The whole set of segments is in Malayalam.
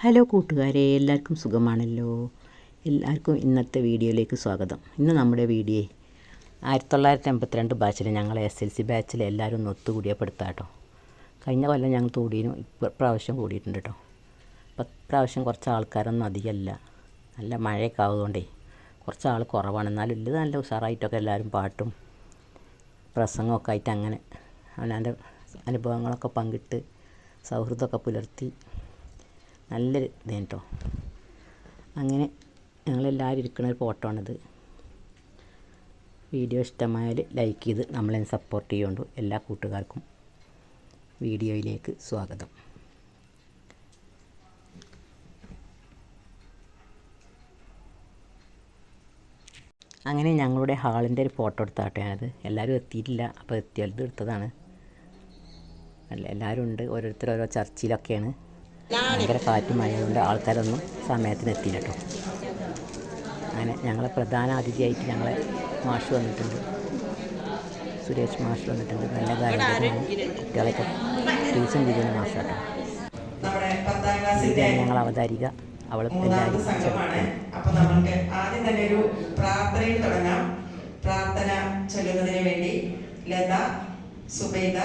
ഹലോ കൂട്ടുകാരെ, എല്ലാവർക്കും സുഖമാണല്ലോ. എല്ലാവർക്കും ഇന്നത്തെ വീഡിയോയിലേക്ക് സ്വാഗതം. ഇന്ന് നമ്മുടെ വീഡിയോ 1982 ബാച്ചിൽ ഞങ്ങൾ SLC ബാച്ചിൽ എല്ലാവരും ഒന്ന് ഒത്തുകൂടിയപ്പോൾ എടുത്താട്ടോ. കഴിഞ്ഞ കൊല്ലം ഞങ്ങൾ കൂടിയിരുന്നു, ഇപ്രാവശ്യം കൂടിയിട്ടുണ്ട് കേട്ടോ. ഇപ്രാവശ്യം കുറച്ച് ആൾക്കാരൊന്നും അധികമല്ല, നല്ല മഴയൊക്കെ ആയതുകൊണ്ടേ കുറച്ച് ആൾ കുറവാണ്. എന്നാലും ഇത് നല്ല ഉഷാറായിട്ടൊക്കെ എല്ലാവരും പാട്ടും പ്രസംഗമൊക്കെ ആയിട്ട് അങ്ങനെ അവനവൻ്റെ അനുഭവങ്ങളൊക്കെ പങ്കിട്ട് സൗഹൃദമൊക്കെ പുലർത്തി നല്ലൊരു ഇതാണ് കേട്ടോ. അങ്ങനെ ഞങ്ങളെല്ലാവരും ഇരിക്കുന്ന ഒരു ഫോട്ടോ ആണിത്. വീഡിയോ ഇഷ്ടമായാൽ ലൈക്ക് ചെയ്ത് നമ്മളെ സപ്പോർട്ട് ചെയ്യുന്നുണ്ട്. എല്ലാ കൂട്ടുകാർക്കും വീഡിയോയിലേക്ക് സ്വാഗതം. അങ്ങനെ ഞങ്ങളുടെ ഹാളിൻ്റെ ഒരു ഫോട്ടോ എടുത്താട്ടെ ഞാനത്. എല്ലാവരും എത്തിയിട്ടില്ല, അപ്പോൾ എത്തിയത് എടുത്തതാണ്. എല്ലാവരും ഉണ്ട്, ഓരോരുത്തർ ഓരോ ചർച്ചയിലൊക്കെയാണ്. ഭയങ്കര കാറ്റും മഴയുണ്ട്, ആൾക്കാരൊന്നും സമയത്തിന് എത്തിയില്ല കേട്ടോ. അങ്ങനെ ഞങ്ങളെ പ്രധാന അതിഥിയായിട്ട് ഞങ്ങളെ മാഷ് വന്നിട്ടുണ്ട്, സുരേഷ് മാഷ് വന്നിട്ടുണ്ട്. നല്ല കാര്യമാണ്, കുട്ടികളെയൊക്കെ ട്യൂഷൻ ചെയ്യുന്ന മാഷ് കേട്ടോ. ഇതാണ് ഞങ്ങൾ അവതാരിക, അവൾ എല്ലാവരും. അപ്പോൾ നമുക്ക് ആദ്യം തന്നെ ഒരു പ്രാർത്ഥനയിൽ തുടങ്ങാം. പ്രാർത്ഥന ചൊല്ലുന്നതിന് വേണ്ടി ലത, സുബൈദ,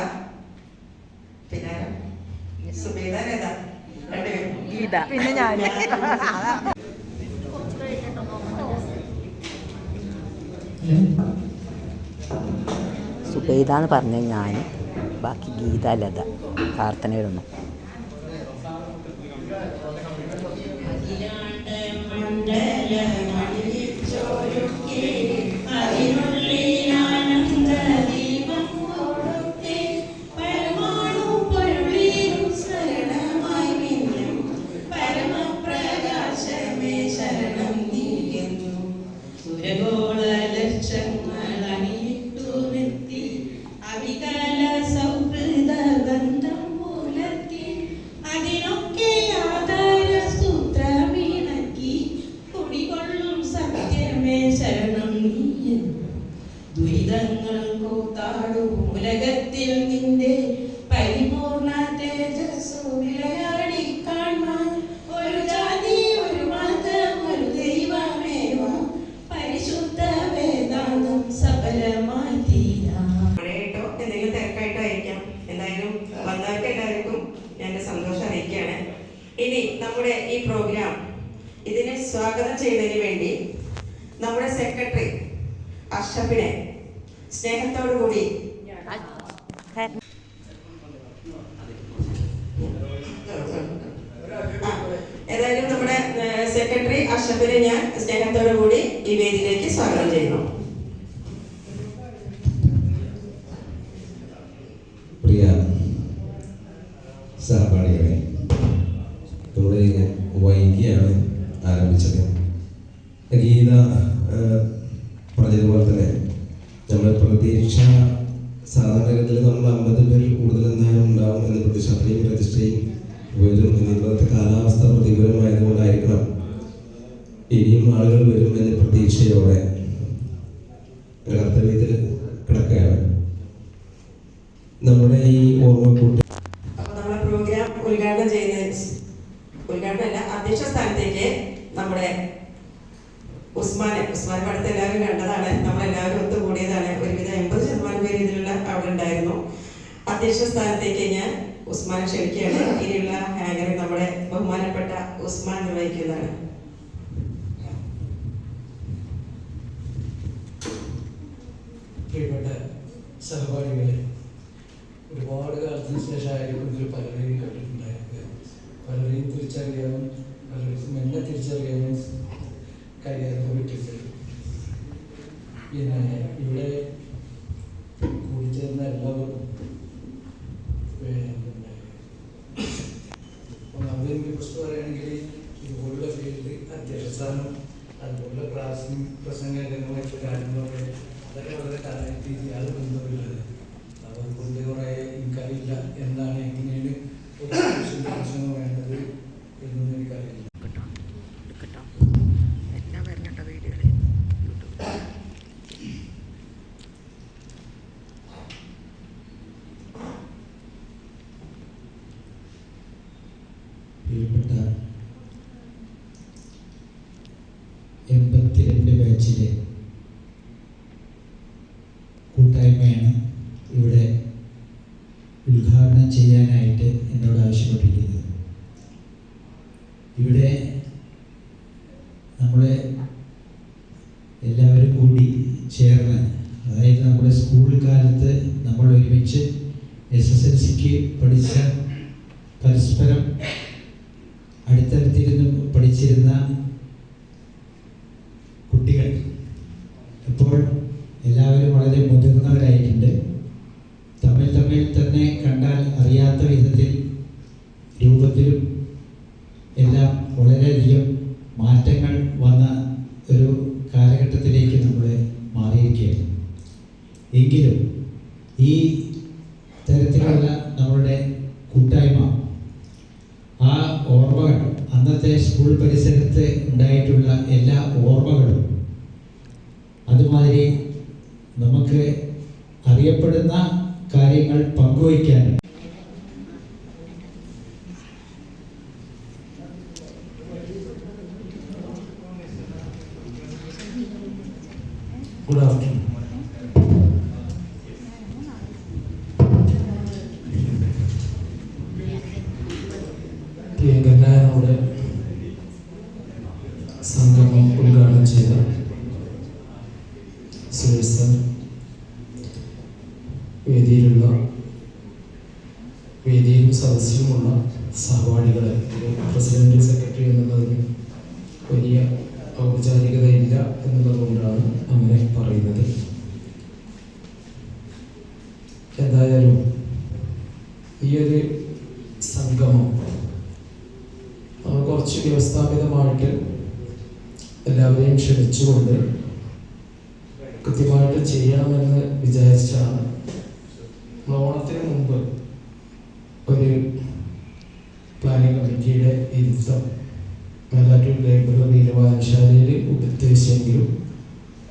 പിന്നെ സുബൈദ, ലത, ഗീത, പിന്നെ ഞാൻ. സുബൈദ എന്ന് പറഞ്ഞ ഞാൻ, ബാക്കി ഗീത, ലത. പ്രാർത്ഥനയിലൊന്നും ദുരിതങ്ങൾ കൂത്താടും ഉലകത്തിൽ നിന്റെ പരിപൂർണ തേജസ്സു വിളയാടി കാണാൻ ഒരു ജാതി, ഒരു മതം, ഒരു ദൈവമേവ പരിശുദ്ധ വേദാന്തം സഫലമായി തീരാം. എന്തെങ്കിലും തിരക്കായിട്ടോ ആയിരിക്കാം. എന്തായാലും വന്നവർക്ക് എല്ലാവർക്കും ഞാൻ സന്തോഷം അറിയിക്കുകയാണ്. ഇനി നമ്മുടെ ഈ പ്രോഗ്രാം ഇതിനെ സ്വാഗതം ചെയ്യുന്നതിന് വേണ്ടി നമ്മുടെ സെക്രട്ടറി അഷ്റഫിനെ സ്നേഹത്തോടു കൂടി ഏതായാലും നമ്മുടെ സെക്രട്ടറി അഷ്റഫിനെ ഞാൻ സ്നേഹത്തോടു കൂടി ഈ വേദിയിലേക്ക് സ്വാഗതം ചെയ്യുന്നു. പ്രിയ സഹപാഠികളെ, ഇവിടെ വൈകിയാണ് ആരംഭിച്ചത്. ഗീത പറഞ്ഞതുപോലെ തന്നെ നമ്മൾ പ്രതീക്ഷ സാധാരണഗതിയിൽ നമ്മൾ 50 പേരിൽ കൂടുതൽ എന്തായാലും ഉണ്ടാവും എന്ന് പ്രതീക്ഷ. അത്രയും രജിസ്ട്രിയും വരും. ഇന്നത്തെ കാലാവസ്ഥ പ്രതികൂലമായതുകൊണ്ടായിരിക്കണം ഇനിയും ആളുകൾ വരും എന്ന പ്രതീക്ഷയോടെ കർത്തവ്യത്തിൽ കിടക്കുകയാണ് നമ്മുടെ ഈ ഓർമ്മക്കൂട്ട്. അപ്പൊ നമ്മുടെ പ്രോഗ്രാം ഉദ്ഘാടനമല്ല, അധ്യക്ഷ സ്ഥാനത്തേക്ക് നമ്മുടെ ഉസ്മാനെ അടുത്ത് എല്ലാവരും കണ്ടതാണ്. നമ്മളെല്ലാവരും ഒത്തുകൂടിയതാണ്. ഒരുവിധം 80% പേര് ഇതിലുള്ള അവിടെ ഉണ്ടായിരുന്നു. അധ്യക്ഷ സ്ഥാനത്തേക്ക് ഞാൻ ഉസ്മാനെ ക്ഷണിക്കുകയാണ്. ഇനിയുള്ള ഹാങ്ങർ നമ്മുടെ ബഹുമാനപ്പെട്ട ഉസ്മാൻ നിർവഹിക്കുന്നതാണ്. പ്രിയപ്പെട്ട സഹപാഠികളെ, ഒരുപാട് കാലത്തിന് ശേഷമായിരിക്കും ഇതിൽ പലരെയും കേട്ടിട്ടുണ്ടായത്. പലരെയും തിരിച്ചറിയാനും പലർക്കും എന്നെ തിരിച്ചറിയാനും കഴിയാതെ പോയിട്ടുണ്ട്. പിന്നെ ഇവിടെ കൂടിച്ചേർന്ന എല്ലാവർക്കും ഒന്നാമത് എനിക്ക് കുറിച്ച് പറയുകയാണെങ്കിൽ ഇതുപോലുള്ള ഫീൽഡ് അധ്യക്ഷസ്ഥാനം, അതുപോലുള്ള പ്രസംഗങ്ങളുമായിട്ട് കാര്യങ്ങളൊക്കെ അതൊക്കെ വളരെ കാലമായിട്ട് യാതൊരു ബന്ധമില്ലത്. അതുകൊണ്ട് കുറേ എനിക്കറിയില്ല എന്താണ് എങ്ങനെയാണ് പ്രസംഗം വേണ്ടത് എന്നൊന്നും എനിക്കറിയില്ല. പ്രിയപ്പെട്ട 82 ബാച്ചിലെ കൂട്ടായ്മയാണ് ഇവിടെ ഉദ്ഘാടനം ചെയ്യാനായിട്ട് എന്നോട് ആവശ്യപ്പെട്ടിരിക്കുന്നത്. ഇവിടെ നമ്മളെ എല്ലാവരും കൂടി ചേർന്ന്, അതായത് നമ്മുടെ സ്കൂൾ കാലത്ത് നമ്മൾ ഒരുമിച്ച് SSLCക്ക് പഠിച്ച, പരസ്പരം അടുത്തടുത്തിരുന്ന് പഠിച്ചിരുന്ന കുട്ടികൾ ഇപ്പോൾ എല്ലാവരും വളരെ മുതിർന്നവരായിട്ടുണ്ട്. തമ്മിൽ തന്നെ കണ്ടാൽ അറിയാത്ത വിധത്തിൽ രൂപത്തിലും എല്ലാം വളരെയധികം മാറ്റങ്ങൾ വന്ന ഒരു കാലഘട്ടത്തിലേക്ക് നമ്മൾ മാറിയിരിക്കുകയാണ്. എങ്കിലും ഈ തരത്തിലുള്ള നമ്മളുടെ കൂട്ടായ്മ, ആ ഓർമ്മകൾ, അന്നത്തെ സ്കൂൾ പരിസരത്ത് ഉണ്ടായിട്ടുള്ള എല്ലാ ഓർമ്മകളും, അതുമാതിരി നമുക്ക് അറിയപ്പെടുന്ന കാര്യങ്ങൾ പങ്കുവയ്ക്കാനും ഗുഡ് ആഫ്റ്റർനൂൺ. പ്രിയങ്കരനായ നമ്മുടെ സംഗമം ഉദ്ഘാടനം ചെയ്ത സുരേഷ് സർ, വേദിയിലും സദസ്സിലുമുള്ള സഹപാഠികളെ, പ്രസിഡന്റ് സെക്രട്ടറി എന്നുള്ളതിന് വലിയ ഔപചാരികതയില്ല എന്നുള്ളതുകൊണ്ടാണ് അങ്ങനെ പറയുന്നത്. എന്തായാലും ഈ ഒരു സംഗമം നമ്മൾ കുറച്ച് വ്യവസ്ഥാപിതമായിട്ട് എല്ലാവരെയും ക്ഷണിച്ചുകൊണ്ട് കൃത്യമായിട്ട് ചെയ്യണമെന്ന് വിചാരിച്ചാണ് ഓണത്തിന് മുമ്പ് ഒരു പ്ലാനിംഗ് കമ്മിറ്റിയുടെ ഇരുത്തം മേലാറ്റൂർ ലൈബ്രറിയിലെ വായനശാലയിൽ ഉദ്ദേശിച്ചെങ്കിലും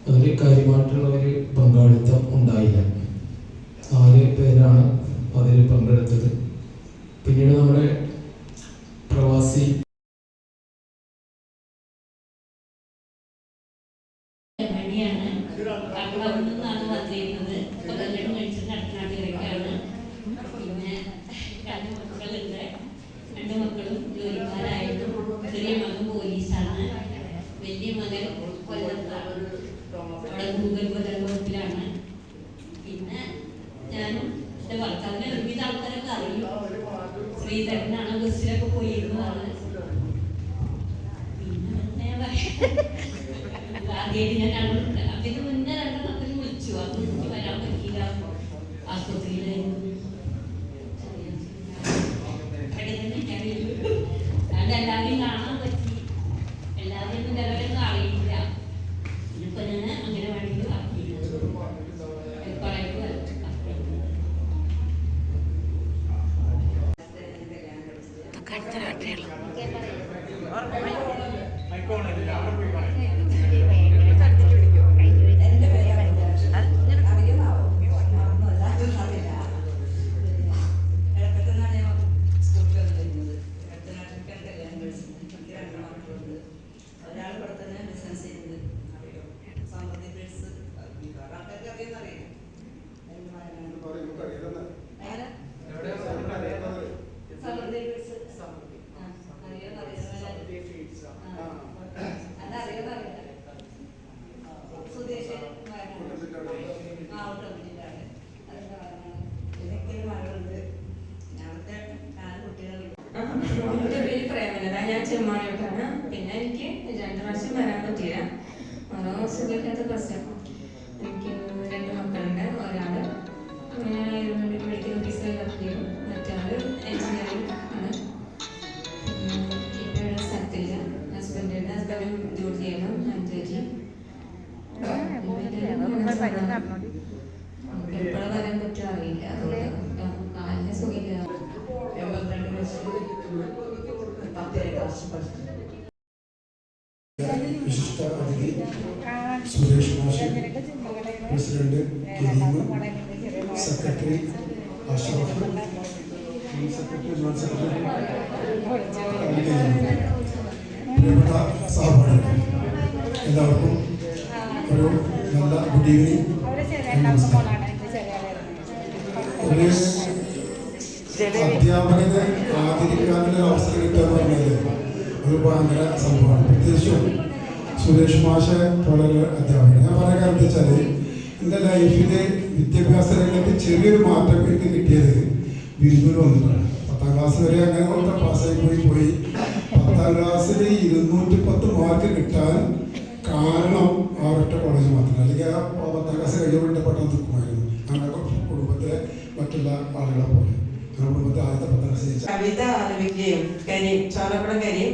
അതിൽ കാര്യമായിട്ടുള്ള ഒരു പങ്കാളിത്തം ഉണ്ടായില്ല. 4 പേരാണ് അതിൽ പങ്കെടുത്തത്. പിന്നീട് നമ്മുടെ പ്രവാസി രണ്ട് മക്കളും ജോലിക്കാരായിരുന്നു. ചെറിയ മകൻ പോലീസാണ്, വലിയ മകൻ കൊല്ലത്താണ്, അവിടെ ഗൂഗിൾ കൊല്ലത്തിലാണ്. പിന്നെ ഞാനും എൻ്റെ ഭർത്താവിനെ ഒരുവിധ ആൾക്കാരൊക്കെ അറിയും. ശ്രീധരനാണ്, ബസ്സിലൊക്കെ പോയിരുന്നതാണ്. പിന്നെ ആദ്യമായിട്ട് ഞാൻ കണ്ടിട്ടുണ്ട്. അപ്പം ഇത് മുന്നേ 2 മക്കളും വിളിച്ചു. അത് എനിക്ക് വരാൻ പറ്റിയില്ല, ആശുപത്രിയിലായിരുന്നു. എല്ലാവരെയും കാണാൻ പറ്റി, എല്ലാവരെയും നിലവിലൊന്നും അറിയില്ല. ഇപ്പൊ ഞാൻ അങ്ങനെ വേണമെങ്കിൽ വർക്ക് ചെയ്യുന്നത് എൻ്റെ പേര് പ്രേമലത, ഞാൻ ചെമ്മാണിയോട്ടാണ്. പിന്നെ എനിക്ക് 2 പ്രാവശ്യം വരാൻ പറ്റിയില്ല, ഓരോ സുഖമില്ലാത്ത പ്രശ്നം. എനിക്ക് 2 മക്കളുണ്ട്. ഒരാൾ മെഡിക്കൽ ഓഫീസർ വർക്ക് ചെയ്യും, മറ്റാൾ എഞ്ചിനീയറിംഗ് ആണ്. പിന്നെ ഇവിടെ സ്ഥലത്തില്ല. ഹസ്ബൻഡും ജോലി ചെയ്യണം, മഞ്ചേരി. എപ്പോഴും വരാൻ പറ്റുമോ അറിയില്ല, അതുകൊണ്ട് കാലിന് സുഖമില്ല. വിശിഷ്ട അതിഥി സുരേഷ് മാഷ്, president Karim, secretary Ashraf, secretary joint secretary, പ്രിയപ്പെട്ട സഹപാഠികൾ, എല്ലാവർക്കും ഒരു നല്ല ഗുഡ് ഈവനിങ്. ഒരു അധ്യാപകനെ ആദരിക്കാനുള്ള അവസരം കിട്ടുക എന്ന് പറഞ്ഞാൽ ഒരു ഭയങ്കര സംഭവമാണ്. പ്രത്യേകിച്ചും സുരേഷ് മാഷ പോലുള്ള അധ്യാപകൻ. ഞാൻ പറയാൻ കാരണം വെച്ചാൽ എൻ്റെ ലൈഫിൽ വിദ്യാഭ്യാസ രംഗത്ത് ചെറിയൊരു മാറ്റം എനിക്ക് കിട്ടിയത് ബിരുദൂർ വന്നിട്ടാണ്. 10ാം ക്ലാസ് വരെ അങ്ങനെ പാസ്സായി പോയി 10ാം ക്ലാസ്സിൽ 210 മാർക്ക് കിട്ടാൻ കാരണം ആ ഒറ്റ കോളേജ് മാത്രമല്ല. അല്ലെങ്കിൽ ആ 10ാം ക്ലാസ് കഴിഞ്ഞുകൊണ്ട് പെട്ടെന്ന് നിൽക്കുമായിരുന്നു. ഞങ്ങളുടെ കുടുംബത്തിലെ മറ്റുള്ള ആളുകളെ പോലെ കുടുംബത്തെ ആദ്യത്തെ 10ാം ക്ലാസ് ജയിച്ച കവിത ആലപിക്കുകയും കരീം ചോലപ്പുഴ കരീം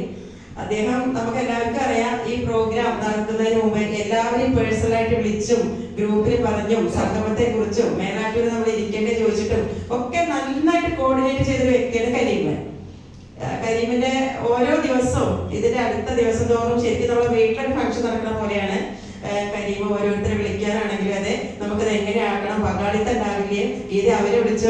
അദ്ദേഹം നമുക്ക് എല്ലാവർക്കും അറിയാം. ഈ പ്രോഗ്രാം നടത്തുന്നതിന് മുമ്പ് എല്ലാവരെയും പേഴ്സണലായിട്ട് വിളിച്ചും ഗ്രൂപ്പിൽ പറഞ്ഞും സംഗമത്തെ കുറിച്ചും മേലാറ്റൂർ നമ്മൾ ഇരിക്കേണ്ടത് ചോദിച്ചിട്ടും ഒക്കെ നന്നായിട്ട് കോർഡിനേറ്റ് ചെയ്തൊരു വ്യക്തിയാണ് കരീം. കരീമിന്റെ ഓരോ ദിവസവും ഇതിന്റെ അടുത്ത ദിവസം തോറും ശരിക്കും നമ്മുടെ വീട്ടിലൊരു ഫംഗ്ഷൻ നടക്കുന്ന പോലെയാണ്. കരീം ഓരോരുത്തരെ വിളിക്കാനാണെങ്കിലും അതെ നമുക്കത് എങ്ങനെയാക്കണം, പങ്കാളിത്തം ഉണ്ടാവില്ലേ, ഇത് അവരെ വിളിച്ചു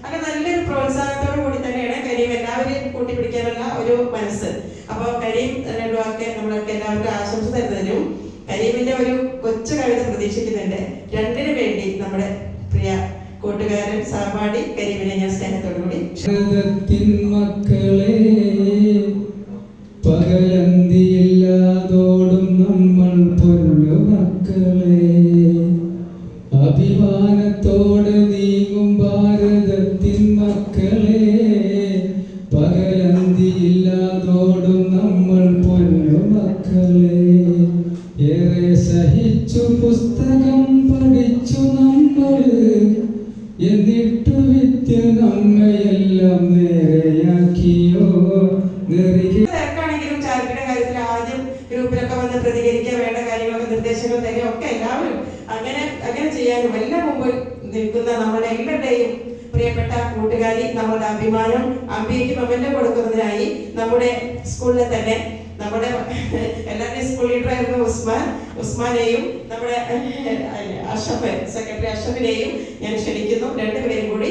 അങ്ങനെ നല്ലൊരു പ്രോത്സാഹനത്തോടു കൂടി തന്നെയാണ് കരീം എല്ലാവരെയും കൂട്ടിപ്പിടിക്കാനുള്ള ഒരു മനസ്സ്. അപ്പോൾ കരീം രണ്ടു വാക്ക് നമ്മളൊക്കെ എല്ലാവർക്കും ആശംസ തരുന്നതിനും കരീമിന്റെ ഒരു കൊച്ചു കവിത പ്രതീക്ഷിക്കുന്നുണ്ട്. രണ്ടിനു വേണ്ടി നമ്മുടെ പ്രിയ കൂട്ടുകാരൻ സഹപാഠി കരീമിനെ ഞാൻ സ്നേഹത്തോടു കൂടി മക്കളെ പകലന്തിയില്ലാതോടും നമ്മൾ പൊന്നു മക്കളെ അഭിമാനത്തോടെ നീങ്ങും ഭാരതത്തിൻ മക്കളെ പകലന്തിയില്ലാതോടും നമ്മൾ പൊന്നു മക്കളെ ഏറെ സഹിച്ചു പുസ്തകം പഠിച്ചു നമ്മൾ എന്നിട്ടു വിദ്യ നമ്മയെല്ലാം നേരെയാക്കിയോ തിരക്കാണെങ്കിലും ചാരിറ്റിയുടെ കാര്യത്തിൽ ആദ്യം ഗ്രൂപ്പിലൊക്കെ വന്ന് പ്രതികരിക്കാൻ വേണ്ട കാര്യങ്ങളൊക്കെ നിർദ്ദേശങ്ങൾ തരിക ഒക്കെ എല്ലാവരും അങ്ങനെ ചെയ്യാനും എല്ലാം മുമ്പ് നിൽക്കുന്ന നമ്മുടെ എല്ലാവരുടെയും പ്രിയപ്പെട്ട കൂട്ടുകാരി, നമ്മുടെ അഭിമാനം അമ്പിക്ക് മൊമെന്റ് കൊടുക്കുന്നതിനായി നമ്മുടെ സ്കൂളിലെ തന്നെ നമ്മുടെ എല്ലാവരുടെയും സ്കൂൾ ലീഡറായിരുന്ന ഉസ്മാനെയും നമ്മുടെ അഷഫ് സെക്രട്ടറി അഷഫിനെയും ഞാൻ ക്ഷണിക്കുന്നു. രണ്ടുപേരും കൂടി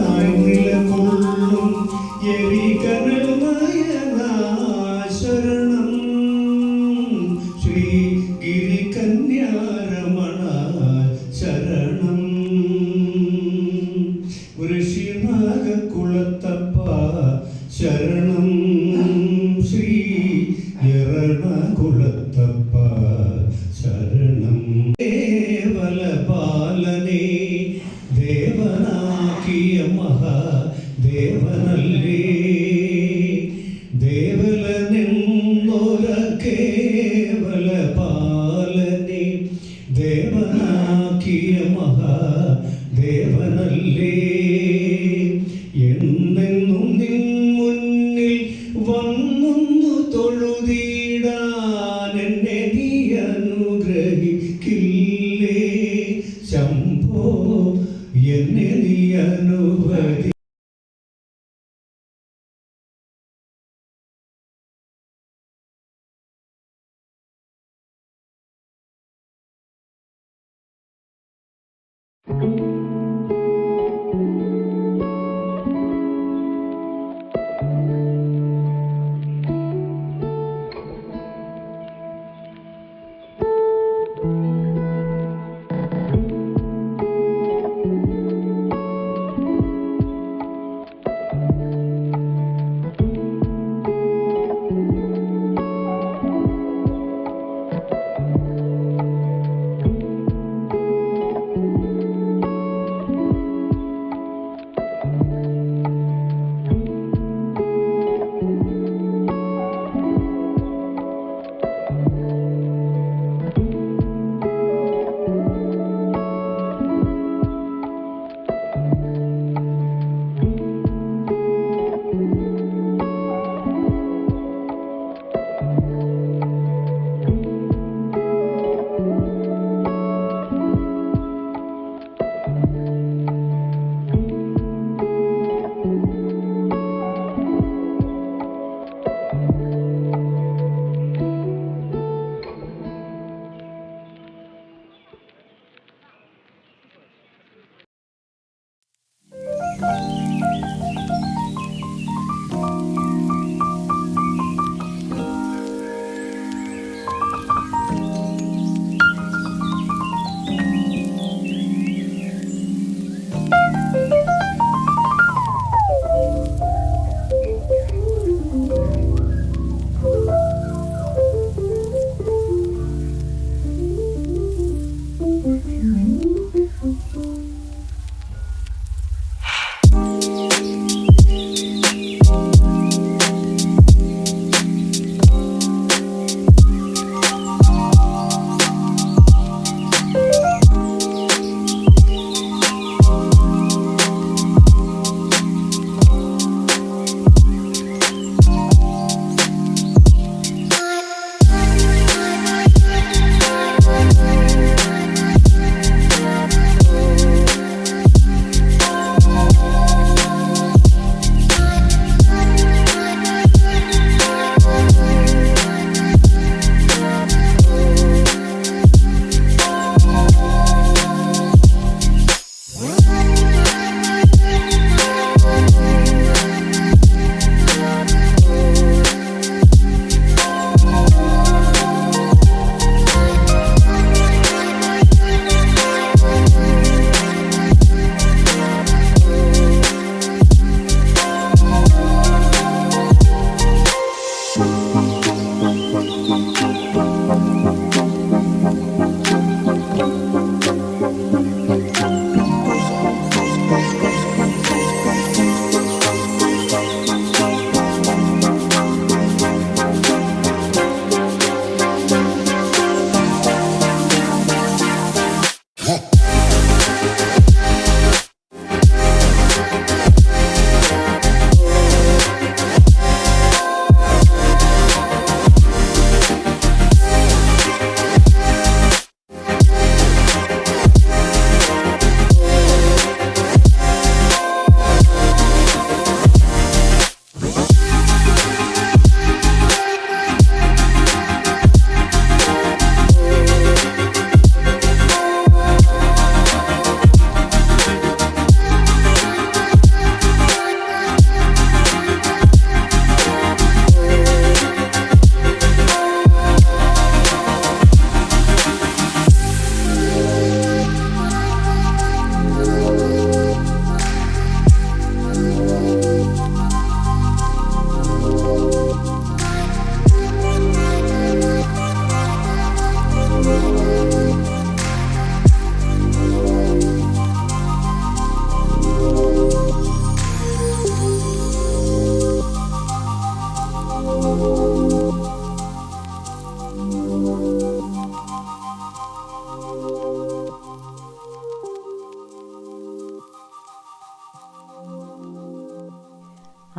ശരണമായി നിലകൊള്ളും എരികനൽ നയനാ ശരണം ശ്രീ ഗിരികന്യാരമണ ശരണം ഋഷിനാഗകുളത്തപ്പ ശരണം ശ്രീ എറണകുളത്തപ്പ ശരണം ദേവലപാലനെ ദേവനാക്കിയ മഹാദേവനല്ലേ ദേവലനെന്നൊര കേവലപാലനെ ദേവനാക്കിയ മഹാദേവനല്ലേ എന്നെന്നും നിൻ മുന്നിൽ വന്നൊന്നു തൊഴുതിടാൻ എന്നെ നീ അനുഗ്രഹിക്കില്ലേ ശംഭോ എന്നെ നീ അനുവദി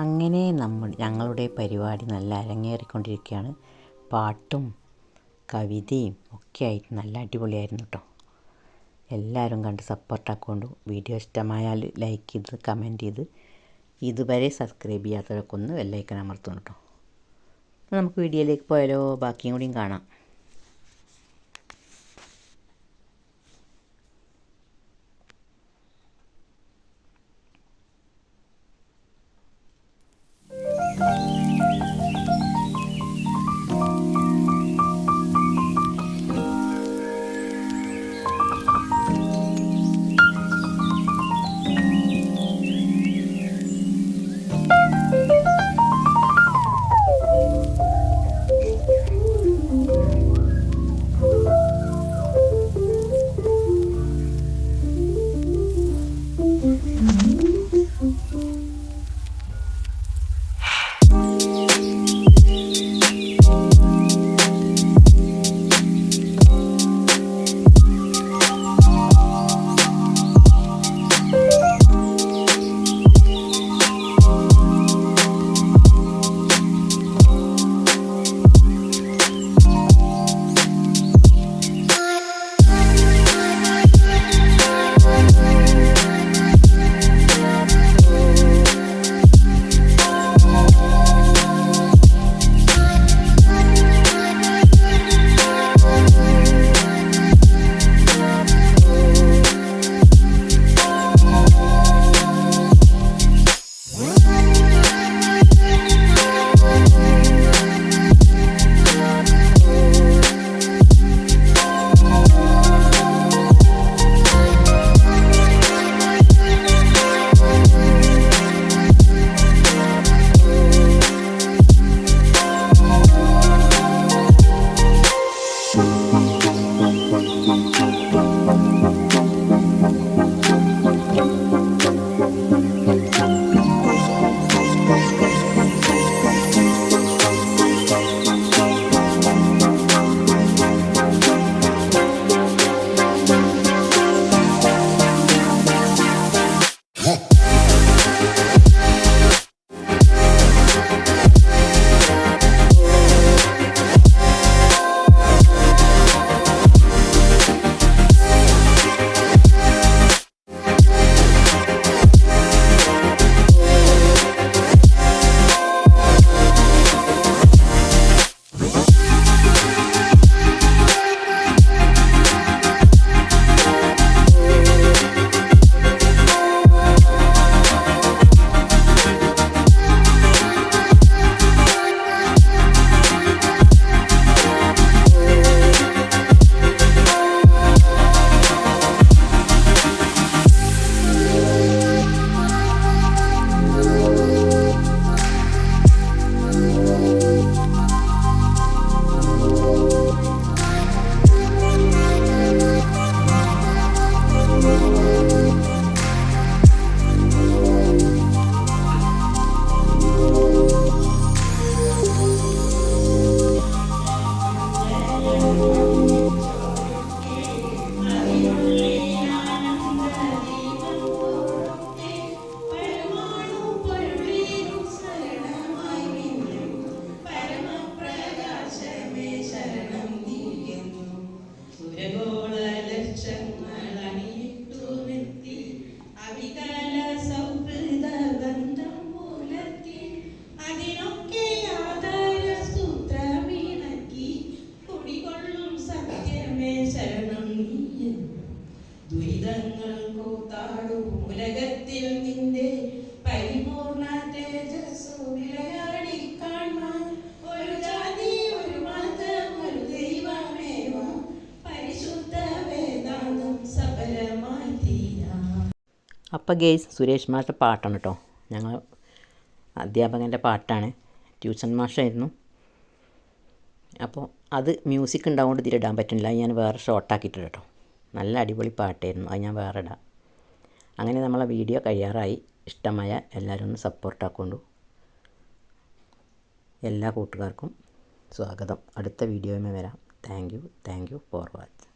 അങ്ങനെ ഞങ്ങളുടെ പരിപാടി നല്ല അരങ്ങേറിക്കൊണ്ടിരിക്കുകയാണ്. പാട്ടും കവിതയും ഒക്കെ ആയിട്ട് നല്ല അടിപൊളിയായിരുന്നു കേട്ടോ. എല്ലാവരും കണ്ട് സപ്പോർട്ടാക്കൊണ്ടു. വീഡിയോ ഇഷ്ടമായാൽ ലൈക്ക് ചെയ്ത് കമൻറ്റ് ചെയ്ത് ഇതുവരെ സബ്സ്ക്രൈബ് ചെയ്യാത്തവരൊക്കെ ഒന്ന് ബെല്ലൈക്കൺ അമർത്തുന്നു കേട്ടോ. നമുക്ക് വീഡിയോയിലേക്ക് പോയാലോ, ബാക്കിയും കൂടിയും കാണാം. ദുരിതങ്ങൾ കൂത്താടും ഉലകത്തിൽ നിന്റെ പരിപൂർണ തേജസ്സു വിളയാടി കാണാൻ ഒരു ജാതി ഒരു മതം ഒരു ദൈവമേവ പരിശുദ്ധ വേദാന്തം സഫലമായി തീരാം. അപ്പോൾ ഗെയ്സ് സുരേഷ് മാഷ പാട്ടാണ് കേട്ടോ. ഞങ്ങൾ അധ്യാപകൻ്റെ പാട്ടാണ്. ട്യൂഷൻ മാഷായിരുന്നു. അപ്പോൾ അത് മ്യൂസിക് ഉണ്ടാവുകൊണ്ട് ഇതിലിടാൻ പറ്റുന്നില്ല. ഞാൻ വേറെ ഷോർട്ടാക്കിയിട്ടുണ്ട് കേട്ടോ. നല്ല അടിപൊളി പാട്ടായിരുന്നു. അത് ഞാൻ വേറെ ഇടാം. അങ്ങനെ നമ്മളെ വീഡിയോ കഴിയാറായി. ഇഷ്ടമായ എല്ലാവരും ഒന്ന് സപ്പോർട്ടാക്കൊണ്ടു. എല്ലാ കൂട്ടുകാർക്കും സ്വാഗതം. അടുത്ത വീഡിയോയുമായി വരാം. Thank you for watching.